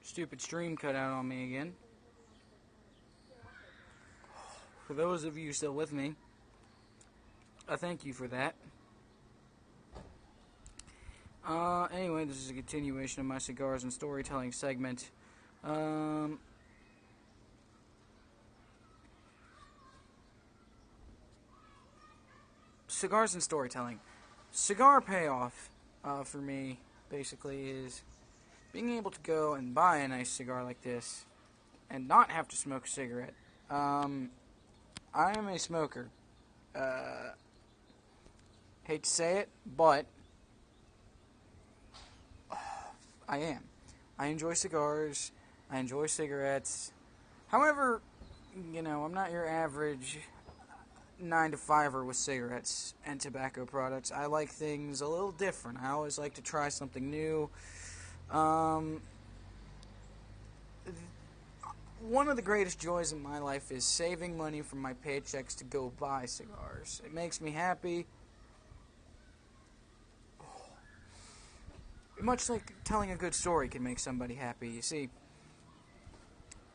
Stupid stream cut out on me again. For those of you still with me, I thank you for that. Anyway, this is a continuation of my Cigars and Storytelling segment. Cigars and Storytelling. Cigar payoff, for me, basically, is being able to go and buy a nice cigar like this and not have to smoke a cigarette. I am a smoker. Hate to say it, but I am. I enjoy cigars. I enjoy cigarettes. However, I'm not your average 9-to-5er with cigarettes and tobacco products. I like things a little different. I always like to try something new. One of the greatest joys in my life is saving money from my paychecks to go buy cigars. It makes me happy. Much like telling a good story can make somebody happy. You see,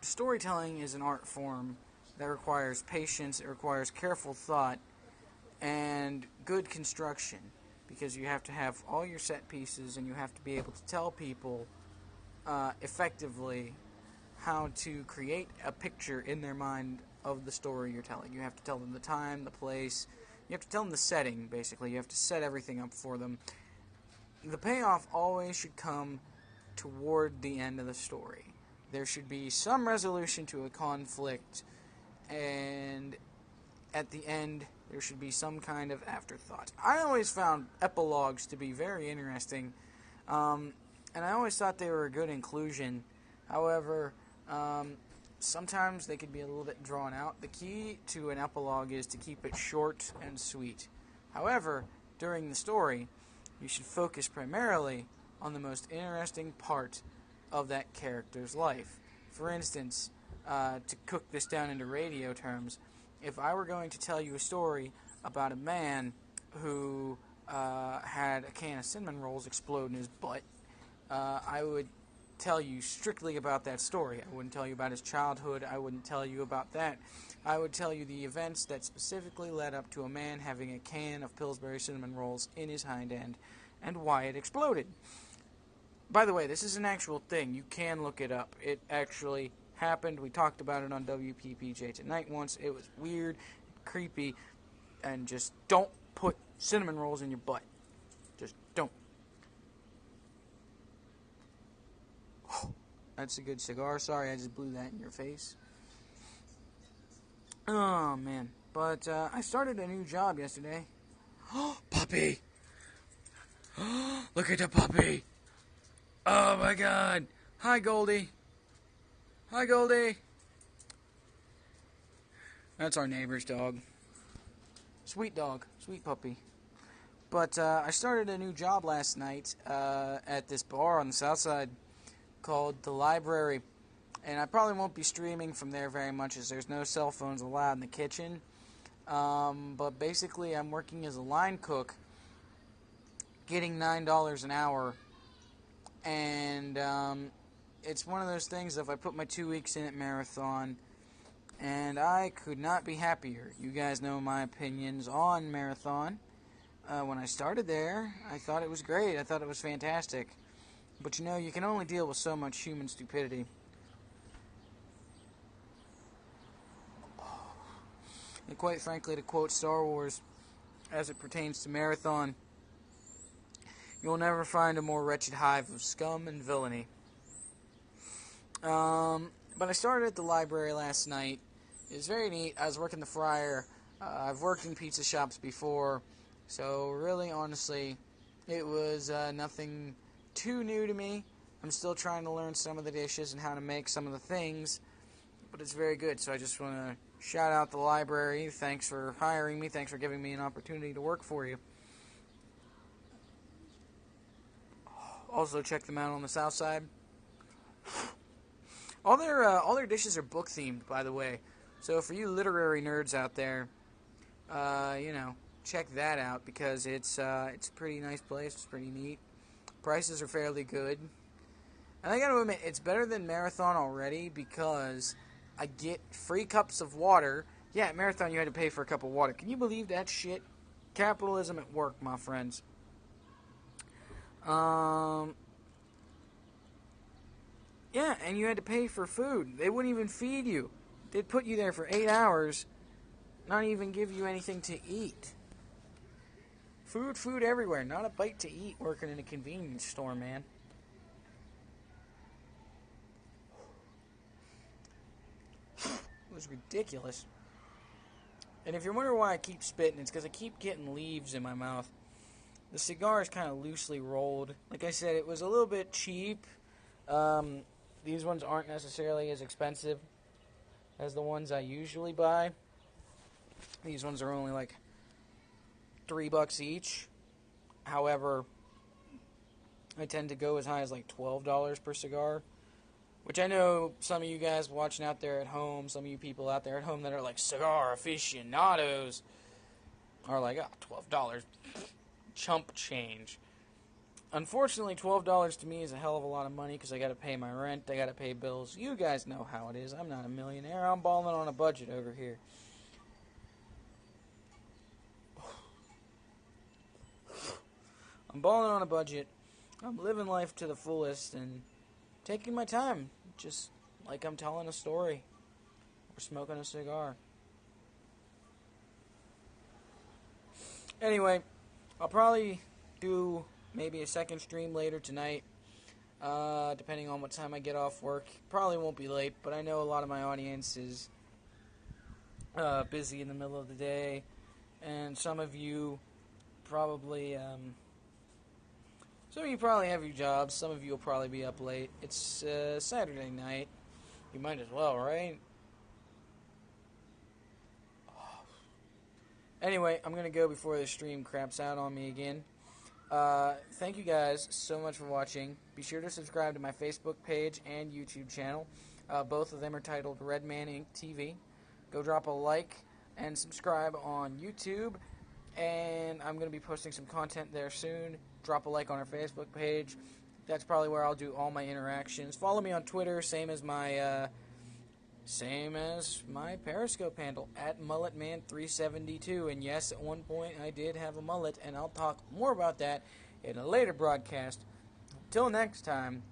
storytelling is an art form that requires patience, it requires careful thought, and good construction, because you have to have all your set pieces, and you have to be able to tell people effectively how to create a picture in their mind of the story you're telling. You have to tell them the time, the place, you have to tell them the setting, basically. You have to set everything up for them. The payoff always should come toward the end of the story. There should be some resolution to a conflict, and at the end, there should be some kind of afterthought. I always found epilogues to be very interesting, and I always thought they were a good inclusion. However, sometimes they could be a little bit drawn out. The key to an epilogue is to keep it short and sweet. However, during the story, you should focus primarily on the most interesting part of that character's life. For instance, to cook this down into radio terms, if I were going to tell you a story about a man who had a can of cinnamon rolls explode in his butt, I would tell you strictly about that story. I wouldn't tell you about his childhood. I wouldn't tell you about that. I would tell you the events that specifically led up to a man having a can of Pillsbury cinnamon rolls in his hind end and why it exploded. By the way, this is an actual thing. You can look it up. It actually happened. We talked about it on WPPJ Tonight once. It was weird, creepy, and just don't put cinnamon rolls in your butt. Just don't. That's a good cigar. Sorry, I just blew that in your face. Oh, man. But I started a new job yesterday. Oh, puppy! Look at the puppy! Oh, my God! Hi, Goldie! Hi, Goldie! That's our neighbor's dog. Sweet dog. Sweet puppy. But I started a new job last night at this bar on the south side called The Library. And I probably won't be streaming from there very much as there's no cell phones allowed in the kitchen. But basically I'm working as a line cook, getting $9 an hour. And it's one of those things, if I put my 2 weeks in at Marathon, and I could not be happier. You guys know my opinions on Marathon. When I started there, I thought it was great. I thought it was fantastic. But you can only deal with so much human stupidity. And quite frankly, to quote Star Wars, as it pertains to Marathon, you'll never find a more wretched hive of scum and villainy. But I started at the library last night. It was very neat. I was working the fryer. I've worked in pizza shops before, so really, honestly, it was nothing too new to me. I'm still trying to learn some of the dishes and how to make some of the things, but it's very good. So I just want to shout out the library. Thanks for hiring me. Thanks for giving me an opportunity to work for you. Also, check them out on the south side. All their dishes are book themed, by the way. So for you literary nerds out there, check that out because it's a pretty nice place. It's pretty neat. Prices are fairly good. And I gotta admit, it's better than Marathon already because I get free cups of water. Yeah, at Marathon you had to pay for a cup of water. Can you believe that shit? Capitalism at work, my friends. Yeah, and you had to pay for food. They wouldn't even feed you. They'd put you there for 8 hours, not even give you anything to eat. Food everywhere. Not a bite to eat working in a convenience store, man. It was ridiculous. And if you're wondering why I keep spitting, it's because I keep getting leaves in my mouth. The cigar is kind of loosely rolled. Like I said, it was a little bit cheap. These ones aren't necessarily as expensive as the ones I usually buy. These ones are only like $3 each. However, I tend to go as high as like $12 per cigar. Which I know some of you guys watching out there at home, some of you people out there at home that are like cigar aficionados are like, oh, $12. Chump change. Unfortunately, $12 to me is a hell of a lot of money because I got to pay my rent, I got to pay bills. You guys know how it is. I'm not a millionaire. I'm balling on a budget over here. I'm balling on a budget. I'm living life to the fullest and taking my time, just like I'm telling a story or smoking a cigar. Anyway, I'll probably do maybe a second stream later tonight, depending on what time I get off work. Probably won't be late, but I know a lot of my audience is busy in the middle of the day, and some of you probably have your jobs. Some of you will probably be up late. It's Saturday night. You might as well, right? Anyway, I'm going to go before the stream craps out on me again. Thank you guys so much for watching. Be sure to subscribe to my Facebook page and YouTube channel. Both of them are titled Redman Inc. TV. Go drop a like and subscribe on YouTube. And I'm going to be posting some content there soon. Drop a like on our Facebook page. That's probably where I'll do all my interactions. Follow me on Twitter, same as my Periscope handle, @MulletMan372. And yes, at one point I did have a mullet, and I'll talk more about that in a later broadcast. Till next time,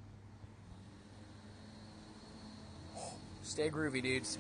stay groovy, dudes.